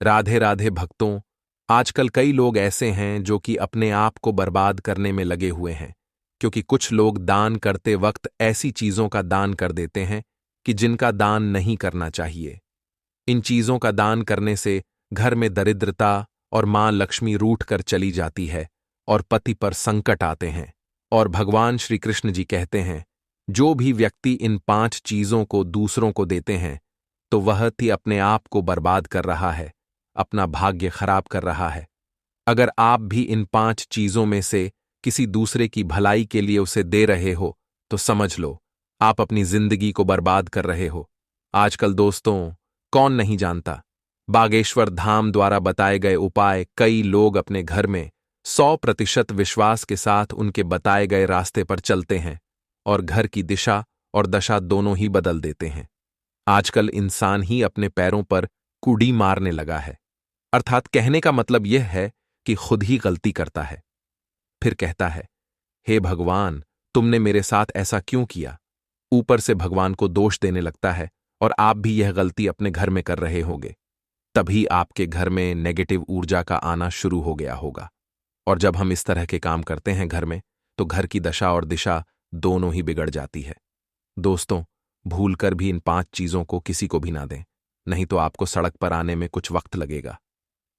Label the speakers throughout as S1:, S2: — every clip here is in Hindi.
S1: राधे राधे भक्तों। आजकल कई लोग ऐसे हैं जो कि अपने आप को बर्बाद करने में लगे हुए हैं, क्योंकि कुछ लोग दान करते वक्त ऐसी चीजों का दान कर देते हैं कि जिनका दान नहीं करना चाहिए। इन चीजों का दान करने से घर में दरिद्रता और मां लक्ष्मी रूठ कर चली जाती है और पति पर संकट आते हैं। और भगवान श्री कृष्ण जी कहते हैं, जो भी व्यक्ति इन 5 चीजों को दूसरों को देते हैं तो वह ही अपने आप को बर्बाद कर रहा है, अपना भाग्य खराब कर रहा है। अगर आप भी इन 5 चीजों में से किसी दूसरे की भलाई के लिए उसे दे रहे हो तो समझ लो आप अपनी जिंदगी को बर्बाद कर रहे हो। आजकल दोस्तों, कौन नहीं जानता, बागेश्वर धाम द्वारा बताए गए उपाय कई लोग अपने घर में 100% विश्वास के साथ उनके बताए गए रास्ते पर चलते हैं और घर की दिशा और दशा दोनों ही बदल देते हैं। आजकल इंसान ही अपने पैरों पर कुड़ी मारने लगा है, अर्थात कहने का मतलब यह है कि खुद ही गलती करता है। फिर कहता है, हे भगवान, तुमने मेरे साथ ऐसा क्यों किया। ऊपर से भगवान को दोष देने लगता है और आप भी यह गलती अपने घर में कर रहे होंगे। तभी आपके घर में नेगेटिव ऊर्जा का आना शुरू हो गया होगा। और जब हम इस तरह के काम करते हैं घर में, तो घर की दशा और दिशा दोनों ही बिगड़ जाती है। दोस्तों, भूलकर भी इन 5 चीजों को किसी को भी ना दें, नहीं तो आपको सड़क पर आने में कुछ वक्त लगेगा।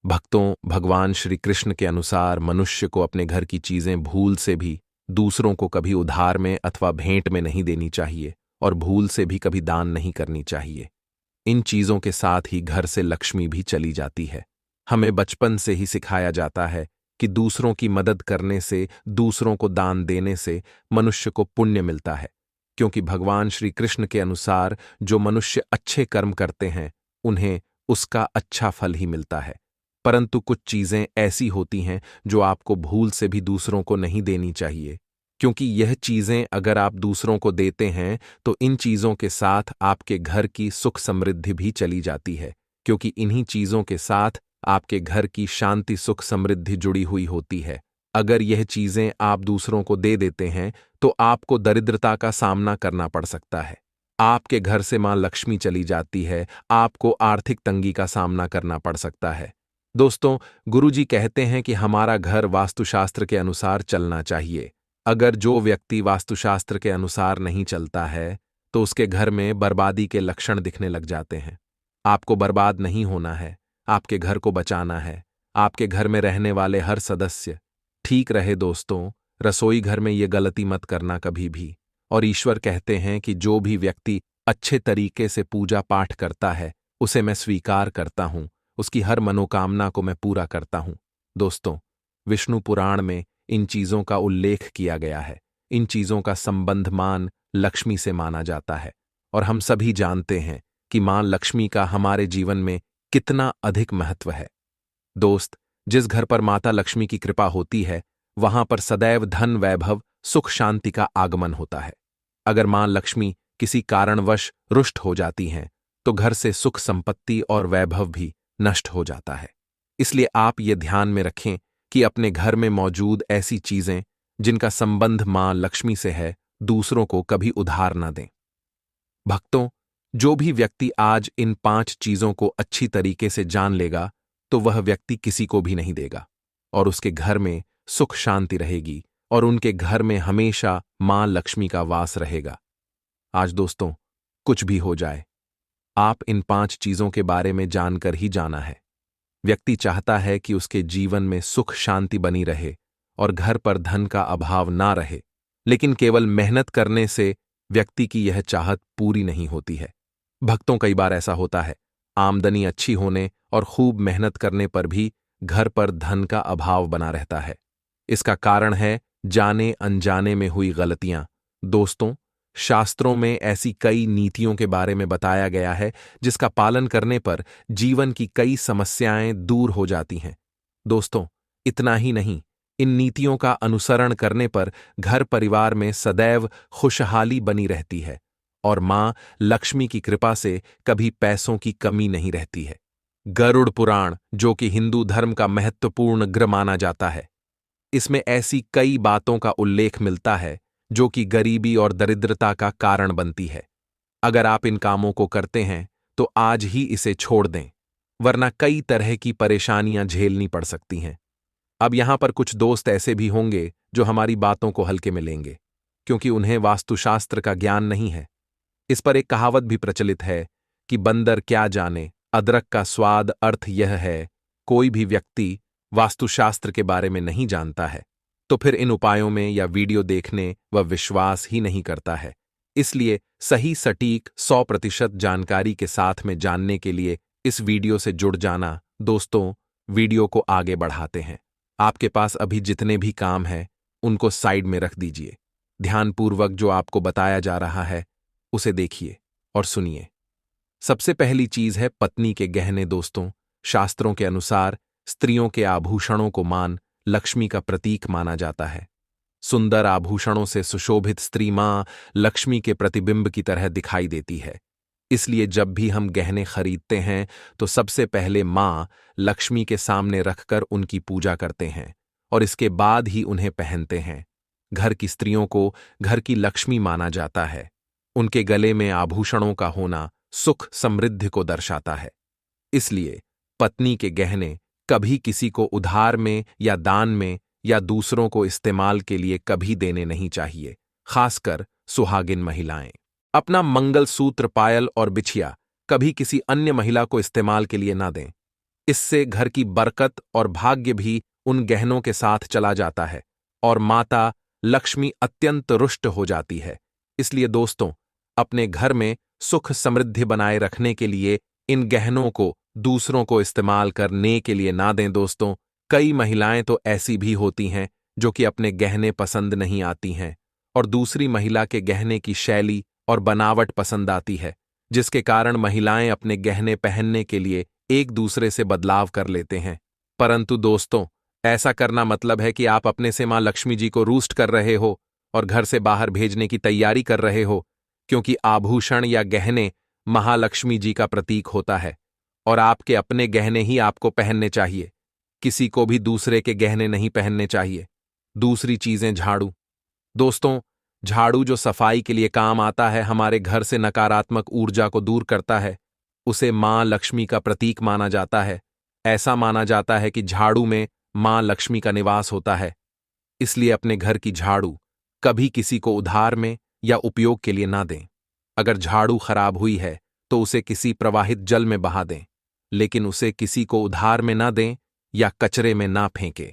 S1: भक्तों, भगवान श्री कृष्ण के अनुसार मनुष्य को अपने घर की चीजें भूल से भी दूसरों को कभी उधार में अथवा भेंट में नहीं देनी चाहिए और भूल से भी कभी दान नहीं करनी चाहिए। इन चीजों के साथ ही घर से लक्ष्मी भी चली जाती है। हमें बचपन से ही सिखाया जाता है कि दूसरों की मदद करने से, दूसरों को दान देने से मनुष्य को पुण्य मिलता है, क्योंकि भगवान श्री कृष्ण के अनुसार जो मनुष्य अच्छे कर्म करते हैं उन्हें उसका अच्छा फल ही मिलता है। परंतु कुछ चीजें ऐसी होती हैं जो आपको भूल से भी दूसरों को नहीं देनी चाहिए, क्योंकि यह चीजें अगर आप दूसरों को देते हैं तो इन चीजों के साथ आपके घर की सुख समृद्धि भी चली जाती है, क्योंकि इन्हीं चीजों के साथ आपके घर की शांति सुख समृद्धि जुड़ी हुई होती है। अगर यह चीजें आप दूसरों को दे देते हैं तो आपको दरिद्रता का सामना करना पड़ सकता है, आपके घर से मां लक्ष्मी चली जाती है, आपको आर्थिक तंगी का सामना करना पड़ सकता है। दोस्तों, गुरुजी कहते हैं कि हमारा घर वास्तुशास्त्र के अनुसार चलना चाहिए। अगर जो व्यक्ति वास्तुशास्त्र के अनुसार नहीं चलता है तो उसके घर में बर्बादी के लक्षण दिखने लग जाते हैं। आपको बर्बाद नहीं होना है, आपके घर को बचाना है। आपके घर में रहने वाले हर सदस्य ठीक रहे। दोस्तों, रसोई घर में ये गलती मत करना कभी भी। और ईश्वर कहते हैं कि जो भी व्यक्ति अच्छे तरीके से पूजा पाठ करता है उसे मैं स्वीकार करता हूं, उसकी हर मनोकामना को मैं पूरा करता हूं। दोस्तों, विष्णु पुराण में इन चीजों का उल्लेख किया गया है। इन चीजों का संबंध मान लक्ष्मी से माना जाता है और हम सभी जानते हैं कि मां लक्ष्मी का हमारे जीवन में कितना अधिक महत्व है। दोस्त, जिस घर पर माता लक्ष्मी की कृपा होती है वहां पर सदैव धन, वैभव, सुख, शांति का आगमन होता है। अगर मां लक्ष्मी किसी कारणवश रुष्ट हो जाती हैं तो घर से सुख, संपत्ति और वैभव भी नष्ट हो जाता है। इसलिए आप ये ध्यान में रखें कि अपने घर में मौजूद ऐसी चीजें जिनका संबंध मां लक्ष्मी से है, दूसरों को कभी उधार न दें। भक्तों, जो भी व्यक्ति आज इन 5 चीजों को अच्छी तरीके से जान लेगा तो वह व्यक्ति किसी को भी नहीं देगा और उसके घर में सुख शांति रहेगी और उनके घर में हमेशा मां लक्ष्मी का वास रहेगा। आज दोस्तों, कुछ भी हो जाए, आप इन 5 चीजों के बारे में जानकर ही जाना है। व्यक्ति चाहता है कि उसके जीवन में सुख शांति बनी रहे और घर पर धन का अभाव ना रहे, लेकिन केवल मेहनत करने से व्यक्ति की यह चाहत पूरी नहीं होती है। भक्तों, कई बार ऐसा होता है, आमदनी अच्छी होने और खूब मेहनत करने पर भी घर पर धन का अभाव बना रहता है। इसका कारण है जाने अनजाने में हुई गलतियां। दोस्तों, शास्त्रों में ऐसी कई नीतियों के बारे में बताया गया है जिसका पालन करने पर जीवन की कई समस्याएं दूर हो जाती हैं। दोस्तों, इतना ही नहीं, इन नीतियों का अनुसरण करने पर घर परिवार में सदैव खुशहाली बनी रहती है और मां लक्ष्मी की कृपा से कभी पैसों की कमी नहीं रहती है। गरुड़ पुराण, जो कि हिंदू धर्म का महत्वपूर्ण ग्रंथ माना जाता है, इसमें ऐसी कई बातों का उल्लेख मिलता है जो कि गरीबी और दरिद्रता का कारण बनती है। अगर आप इन कामों को करते हैं तो आज ही इसे छोड़ दें। वरना कई तरह की परेशानियां झेलनी पड़ सकती हैं। अब यहां पर कुछ दोस्त ऐसे भी होंगे जो हमारी बातों को हल्के में लेंगे, क्योंकि उन्हें वास्तुशास्त्र का ज्ञान नहीं है। इस पर एक कहावत भी प्रचलित है कि बंदर क्या जाने अदरक का स्वाद। अर्थ यह है, कोई भी व्यक्ति वास्तुशास्त्र के बारे में नहीं जानता है तो फिर इन उपायों में या वीडियो देखने व विश्वास ही नहीं करता है। इसलिए सही सटीक 100% जानकारी के साथ में जानने के लिए इस वीडियो से जुड़ जाना। दोस्तों, वीडियो को आगे बढ़ाते हैं। आपके पास अभी जितने भी काम हैं उनको साइड में रख दीजिए। ध्यानपूर्वक जो आपको बताया जा रहा है उसे देखिए और सुनिए। सबसे पहली चीज है पत्नी के गहने। दोस्तों, शास्त्रों के अनुसार स्त्रियों के आभूषणों को लक्ष्मी का प्रतीक माना जाता है। सुंदर आभूषणों से सुशोभित स्त्री मां लक्ष्मी के प्रतिबिंब की तरह दिखाई देती है। इसलिए जब भी हम गहने खरीदते हैं तो सबसे पहले मां लक्ष्मी के सामने रखकर उनकी पूजा करते हैं और इसके बाद ही उन्हें पहनते हैं। घर की स्त्रियों को घर की लक्ष्मी माना जाता है। उनके गले में आभूषणों का होना सुख समृद्धि को दर्शाता है। इसलिए पत्नी के गहने कभी किसी को उधार में या दान में या दूसरों को इस्तेमाल के लिए कभी देने नहीं चाहिए, खासकर सुहागिन महिलाएं। अपना मंगलसूत्र, पायल और बिछिया कभी किसी अन्य महिला को इस्तेमाल के लिए ना दें। इससे घर की बरकत और भाग्य भी उन गहनों के साथ चला जाता है और माता लक्ष्मी अत्यंत रुष्ट हो जाती है। इसलिए दोस्तों, अपने घर में सुख समृद्धि बनाए रखने के लिए इन गहनों को दूसरों को इस्तेमाल करने के लिए ना दें। दोस्तों, कई महिलाएं तो ऐसी भी होती हैं जो कि अपने गहने पसंद नहीं आती हैं और दूसरी महिला के गहने की शैली और बनावट पसंद आती है, जिसके कारण महिलाएं अपने गहने पहनने के लिए एक दूसरे से बदलाव कर लेते हैं। परंतु दोस्तों, ऐसा करना मतलब है कि आप अपने से मां लक्ष्मी जी को रूस्ट कर रहे हो और घर से बाहर भेजने की तैयारी कर रहे हो, क्योंकि आभूषण या गहने महालक्ष्मी जी का प्रतीक होता है और आपके अपने गहने ही आपको पहनने चाहिए। किसी को भी दूसरे के गहने नहीं पहनने चाहिए। दूसरी चीजें, झाड़ू। दोस्तों, झाड़ू जो सफाई के लिए काम आता है, हमारे घर से नकारात्मक ऊर्जा को दूर करता है, उसे मां लक्ष्मी का प्रतीक माना जाता है। ऐसा माना जाता है कि झाड़ू में मां लक्ष्मी का निवास होता है। इसलिए अपने घर की झाड़ू कभी किसी को उधार में या उपयोग के लिए ना दें। अगर झाड़ू खराब हुई है तो उसे किसी प्रवाहित जल में बहा दें, लेकिन उसे किसी को उधार में ना दें या कचरे में ना फेंकें,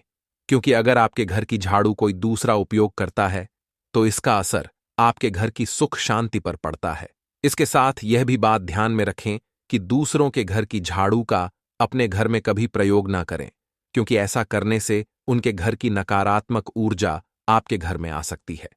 S1: क्योंकि अगर आपके घर की झाड़ू कोई दूसरा उपयोग करता है तो इसका असर आपके घर की सुख शांति पर पड़ता है। इसके साथ यह भी बात ध्यान में रखें कि दूसरों के घर की झाड़ू का अपने घर में कभी प्रयोग ना करें, क्योंकि ऐसा करने से उनके घर की नकारात्मक ऊर्जा आपके घर में आ सकती है।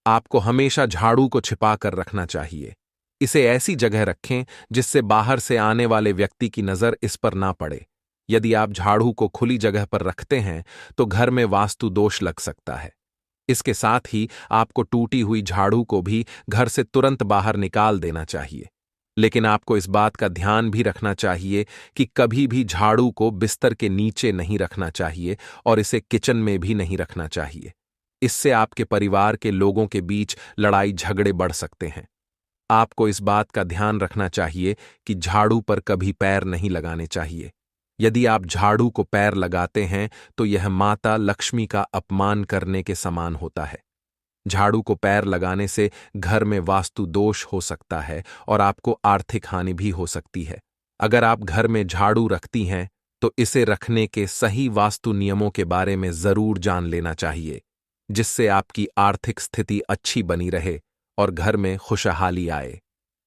S1: आपको हमेशा झाड़ू को छिपा कर रखना चाहिए। इसे ऐसी जगह रखें जिससे बाहर से आने वाले व्यक्ति की नजर इस पर ना पड़े। यदि आप झाड़ू को खुली जगह पर रखते हैं तो घर में वास्तु दोष लग सकता है। इसके साथ ही आपको टूटी हुई झाड़ू को भी घर से तुरंत बाहर निकाल देना चाहिए। लेकिन आपको इस बात का ध्यान भी रखना चाहिए कि कभी भी झाड़ू को बिस्तर के नीचे नहीं रखना चाहिए और इसे किचन में भी नहीं रखना चाहिए। इससे आपके परिवार के लोगों के बीच लड़ाई झगड़े बढ़ सकते हैं। आपको इस बात का ध्यान रखना चाहिए कि झाड़ू पर कभी पैर नहीं लगाने चाहिए। यदि आप झाड़ू को पैर लगाते हैं तो यह माता लक्ष्मी का अपमान करने के समान होता है। झाड़ू को पैर लगाने से घर में वास्तु दोष हो सकता है और आपको आर्थिक हानि भी हो सकती है। अगर आप घर में झाड़ू रखती हैं तो इसे रखने के सही वास्तु नियमों के बारे में जरूर जान लेना चाहिए, जिससे आपकी आर्थिक स्थिति अच्छी बनी रहे और घर में खुशहाली आए।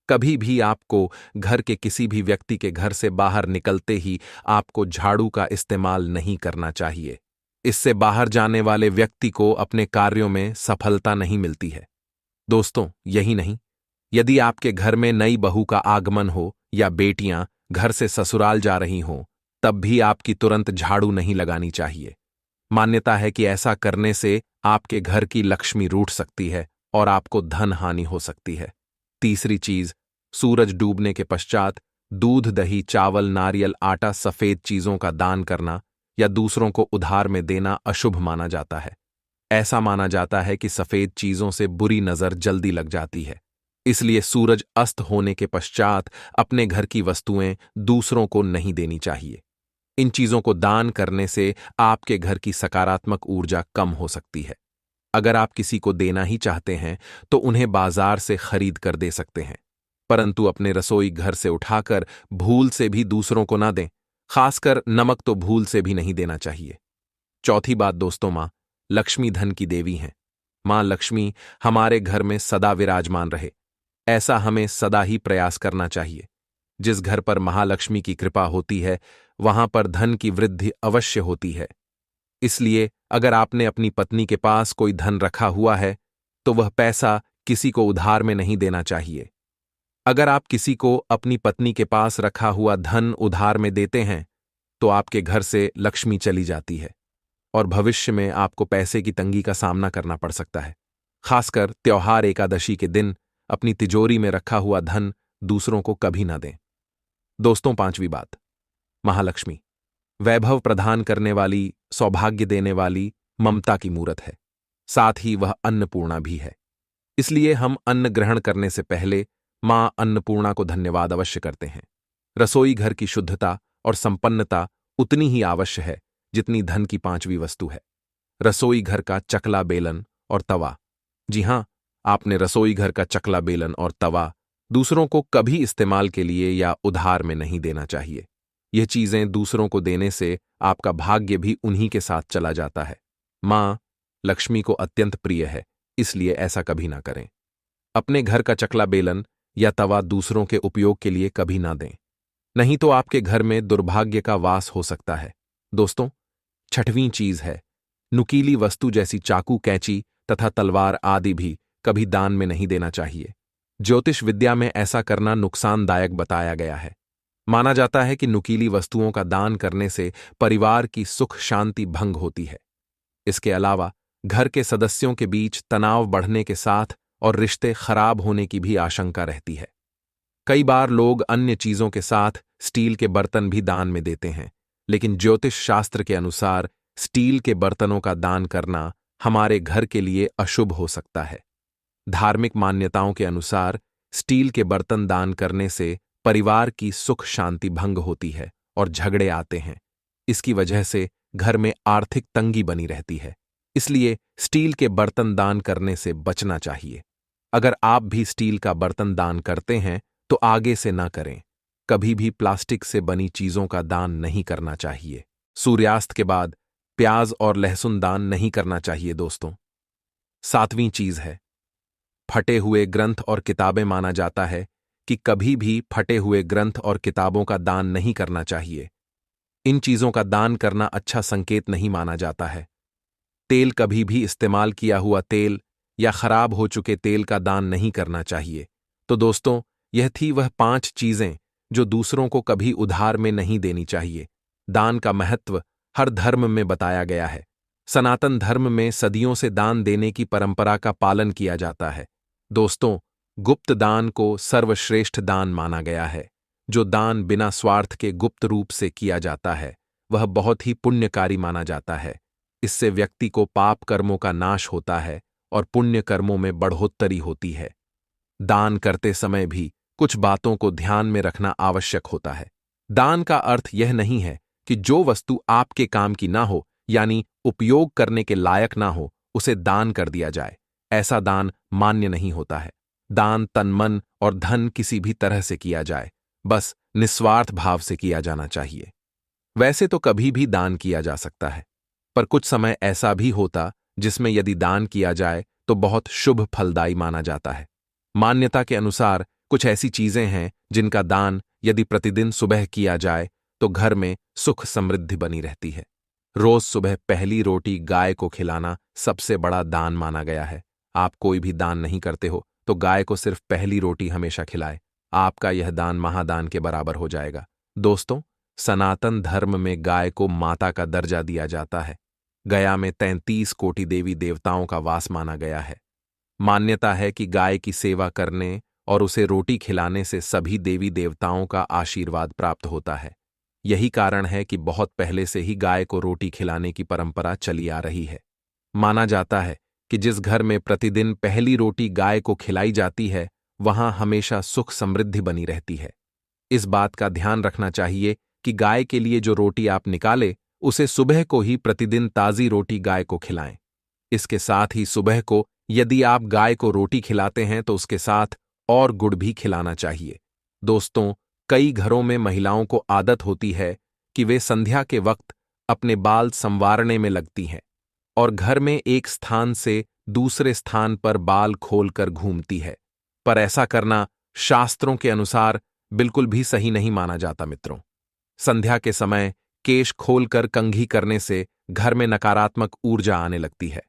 S1: कभी भी आपको घर के किसी भी व्यक्ति के घर से बाहर निकलते ही आपको झाड़ू का इस्तेमाल नहीं करना चाहिए। इससे बाहर जाने वाले व्यक्ति को अपने कार्यों में सफलता नहीं मिलती है। दोस्तों, यही नहीं, यदि आपके घर में नई बहू का आगमन हो या बेटियां घर से ससुराल जा रही हों, तब भी आपकी तुरंत झाड़ू नहीं लगानी चाहिए। मान्यता है कि ऐसा करने से आपके घर की लक्ष्मी रूठ सकती है और आपको धन हानि हो सकती है। तीसरी चीज, सूरज डूबने के पश्चात दूध, दही, चावल, नारियल, आटा, सफेद चीजों का दान करना या दूसरों को उधार में देना अशुभ माना जाता है। ऐसा माना जाता है कि सफेद चीजों से बुरी नजर जल्दी लग जाती है। इसलिए सूरज अस्त होने के पश्चात अपने घर की वस्तुएं दूसरों को नहीं देनी चाहिए। इन चीजों को दान करने से आपके घर की सकारात्मक ऊर्जा कम हो सकती है। अगर आप किसी को देना ही चाहते हैं तो उन्हें बाजार से खरीद कर दे सकते हैं, परंतु अपने रसोई घर से उठाकर भूल से भी दूसरों को ना दें। खासकर नमक तो भूल से भी नहीं देना चाहिए। चौथी बात दोस्तों, मां लक्ष्मी धन की देवी हैं। मां लक्ष्मी हमारे घर में सदा विराजमान रहे, ऐसा हमें सदा ही प्रयास करना चाहिए। जिस घर पर महालक्ष्मी की कृपा होती है वहां पर धन की वृद्धि अवश्य होती है। इसलिए अगर आपने अपनी पत्नी के पास कोई धन रखा हुआ है तो वह पैसा किसी को उधार में नहीं देना चाहिए। अगर आप किसी को अपनी पत्नी के पास रखा हुआ धन उधार में देते हैं तो आपके घर से लक्ष्मी चली जाती है और भविष्य में आपको पैसे की तंगी का सामना करना पड़ सकता है। खासकर त्योहार एकादशी के दिन अपनी तिजोरी में रखा हुआ धन दूसरों को कभी ना दें। दोस्तों, पांचवी बात, महालक्ष्मी वैभव प्रदान करने वाली, सौभाग्य देने वाली, ममता की मूरत है। साथ ही वह अन्नपूर्णा भी है। इसलिए हम अन्न ग्रहण करने से पहले मां अन्नपूर्णा को धन्यवाद अवश्य करते हैं। रसोई घर की शुद्धता और संपन्नता उतनी ही आवश्यक है जितनी धन की पांचवी वस्तु है, रसोई घर का चकला बेलन और तवा। जी हां, आपने रसोई घर का चकला बेलन और तवा दूसरों को कभी इस्तेमाल के लिए या उधार में नहीं देना चाहिए। यह चीजें दूसरों को देने से आपका भाग्य भी उन्हीं के साथ चला जाता है। मां लक्ष्मी को अत्यंत प्रिय है, इसलिए ऐसा कभी ना करें। अपने घर का चकला बेलन या तवा दूसरों के उपयोग के लिए कभी ना दें, नहीं तो आपके घर में दुर्भाग्य का वास हो सकता है। दोस्तों, छठवीं चीज है नुकीली वस्तु जैसी चाकू, कैंची तथा तलवार आदि भी कभी दान में नहीं देना चाहिए। ज्योतिष विद्या में ऐसा करना नुकसानदायक बताया गया है। माना जाता है कि नुकीली वस्तुओं का दान करने से परिवार की सुख शांति भंग होती है। इसके अलावा घर के सदस्यों के बीच तनाव बढ़ने के साथ और रिश्ते खराब होने की भी आशंका रहती है। कई बार लोग अन्य चीजों के साथ स्टील के बर्तन भी दान में देते हैं, लेकिन ज्योतिष शास्त्र के अनुसार स्टील के बर्तनों का दान करना हमारे घर के लिए अशुभ हो सकता है। धार्मिक मान्यताओं के अनुसार स्टील के बर्तन दान करने से परिवार की सुख शांति भंग होती है और झगड़े आते हैं। इसकी वजह से घर में आर्थिक तंगी बनी रहती है। इसलिए स्टील के बर्तन दान करने से बचना चाहिए। अगर आप भी स्टील का बर्तन दान करते हैं तो आगे से ना करें। कभी भी प्लास्टिक से बनी चीजों का दान नहीं करना चाहिए। सूर्यास्त के बाद प्याज और लहसुन दान नहीं करना चाहिए। दोस्तों, सातवीं चीज है फटे हुए ग्रंथ और किताबें। माना जाता है कि कभी भी फटे हुए ग्रंथ और किताबों का दान नहीं करना चाहिए। इन चीजों का दान करना अच्छा संकेत नहीं माना जाता है। तेल, कभी भी इस्तेमाल किया हुआ तेल या खराब हो चुके तेल का दान नहीं करना चाहिए। तो दोस्तों, यह थी वह 5 चीजें जो दूसरों को कभी उधार में नहीं देनी चाहिए। दान का महत्व हर धर्म में बताया गया है। सनातन धर्म में सदियों से दान देने की परंपरा का पालन किया जाता है। दोस्तों, गुप्त दान को सर्वश्रेष्ठ दान माना गया है। जो दान बिना स्वार्थ के गुप्त रूप से किया जाता है वह बहुत ही पुण्यकारी माना जाता है। इससे व्यक्ति को पाप कर्मों का नाश होता है और पुण्य कर्मों में बढ़ोत्तरी होती है। दान करते समय भी कुछ बातों को ध्यान में रखना आवश्यक होता है। दान का अर्थ यह नहीं है कि जो वस्तु आपके काम की ना हो, यानी उपयोग करने के लायक ना हो, उसे दान कर दिया जाए। ऐसा दान मान्य नहीं होता है। दान तन, मन और धन किसी भी तरह से किया जाए, बस निस्वार्थ भाव से किया जाना चाहिए। वैसे तो कभी भी दान किया जा सकता है, पर कुछ समय ऐसा भी होता जिसमें यदि दान किया जाए तो बहुत शुभ फलदायी माना जाता है। मान्यता के अनुसार कुछ ऐसी चीजें हैं जिनका दान यदि प्रतिदिन सुबह किया जाए तो घर में सुख समृद्धि बनी रहती है। रोज सुबह पहली रोटी गाय को खिलाना सबसे बड़ा दान माना गया है। आप कोई भी दान नहीं करते हो तो गाय को सिर्फ पहली रोटी हमेशा खिलाए। आपका यह दान महादान के बराबर हो जाएगा। दोस्तों, सनातन धर्म में गाय को माता का दर्जा दिया जाता है। गया में 33 कोटि देवी देवताओं का वास माना गया है। मान्यता है कि गाय की सेवा करने और उसे रोटी खिलाने से सभी देवी देवताओं का आशीर्वाद प्राप्त होता है। यही कारण है कि बहुत पहले से ही गाय को रोटी खिलाने की परंपरा चली आ रही है। माना जाता है कि जिस घर में प्रतिदिन पहली रोटी गाय को खिलाई जाती है वहां हमेशा सुख समृद्धि बनी रहती है। इस बात का ध्यान रखना चाहिए कि गाय के लिए जो रोटी आप निकाले उसे सुबह को ही प्रतिदिन ताज़ी रोटी गाय को खिलाएं। इसके साथ ही सुबह को यदि आप गाय को रोटी खिलाते हैं तो उसके साथ और गुड़ भी खिलाना चाहिए। दोस्तों, कई घरों में महिलाओं को आदत होती है कि वे संध्या के वक्त अपने बाल संवारने में लगती हैं और घर में एक स्थान से दूसरे स्थान पर बाल खोलकर घूमती है। पर ऐसा करना शास्त्रों के अनुसार बिल्कुल भी सही नहीं माना जाता मित्रों। संध्या के समय केश खोलकर कंघी करने से घर में नकारात्मक ऊर्जा आने लगती है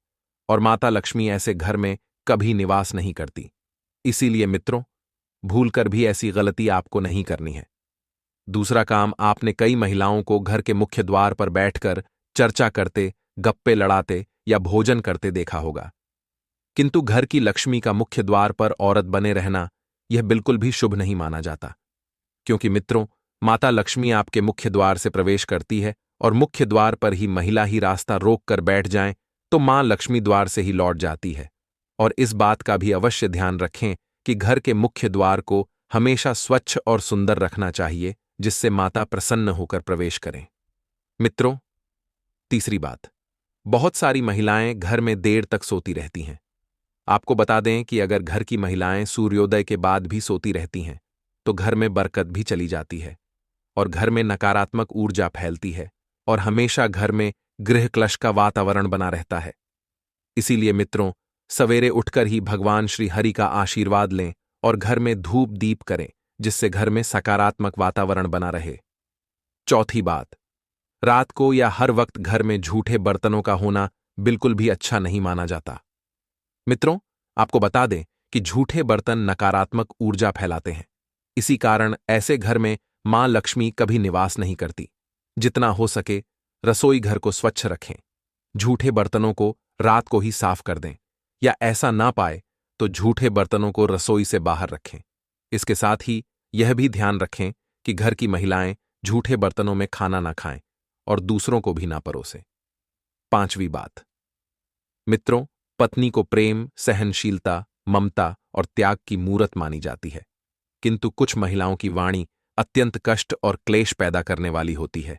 S1: और माता लक्ष्मी ऐसे घर में कभी निवास नहीं करती। इसीलिए मित्रों, भूलकर भी ऐसी गलती आपको नहीं करनी है। दूसरा काम, आपने कई महिलाओं को घर के मुख्य द्वार पर बैठकर चर्चा करते, गप्पे लड़ाते या भोजन करते देखा होगा। किंतु घर की लक्ष्मी का मुख्य द्वार पर औरत बने रहना यह बिल्कुल भी शुभ नहीं माना जाता, क्योंकि मित्रों, माता लक्ष्मी आपके मुख्य द्वार से प्रवेश करती है और मुख्य द्वार पर ही महिला ही रास्ता रोक कर बैठ जाए तो मां लक्ष्मी द्वार से ही लौट जाती है। और इस बात का भी अवश्य ध्यान रखें कि घर के मुख्य द्वार को हमेशा स्वच्छ और सुंदर रखना चाहिए, जिससे माता प्रसन्न होकर प्रवेश करें। मित्रों, तीसरी बात, बहुत सारी महिलाएं घर में देर तक सोती रहती हैं। आपको बता दें कि अगर घर की महिलाएं सूर्योदय के बाद भी सोती रहती हैं तो घर में बरकत भी चली जाती है और घर में नकारात्मक ऊर्जा फैलती है और हमेशा घर में गृह क्लेश का वातावरण बना रहता है। इसीलिए मित्रों, सवेरे उठकर ही भगवान श्री हरि का आशीर्वाद लें और घर में धूप दीप करें, जिससे घर में सकारात्मक वातावरण बना रहे। चौथी बात, रात को या हर वक्त घर में झूठे बर्तनों का होना बिल्कुल भी अच्छा नहीं माना जाता। मित्रों, आपको बता दें कि झूठे बर्तन नकारात्मक ऊर्जा फैलाते हैं। इसी कारण ऐसे घर में मां लक्ष्मी कभी निवास नहीं करती। जितना हो सके रसोई घर को स्वच्छ रखें, झूठे बर्तनों को रात को ही साफ कर दें, या ऐसा ना पाए तो झूठे बर्तनों को रसोई से बाहर रखें। इसके साथ ही यह भी ध्यान रखें कि घर की महिलाएं झूठे बर्तनों में खाना ना खाएं और दूसरों को भी ना परोसें। पांचवी बात, मित्रों, पत्नी को प्रेम, सहनशीलता, ममता और त्याग की मूरत मानी जाती है, किंतु कुछ महिलाओं की वाणी अत्यंत कष्ट और क्लेश पैदा करने वाली होती है।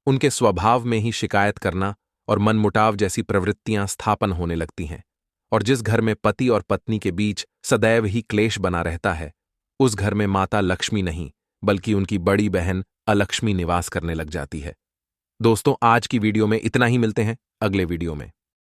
S1: उनके स्वभाव में ही शिकायत करना और मनमुटाव जैसी प्रवृत्तियां स्थापन होने लगती हैं, और जिस घर में पति और पत्नी के बीच सदैव ही क्लेश बना रहता है, उस घर में माता लक्ष्मी नहीं बल्कि उनकी बड़ी बहन अलक्ष्मी निवास करने लग जाती है। दोस्तों, आज की वीडियो में इतना ही। मिलते हैं अगले वीडियो में।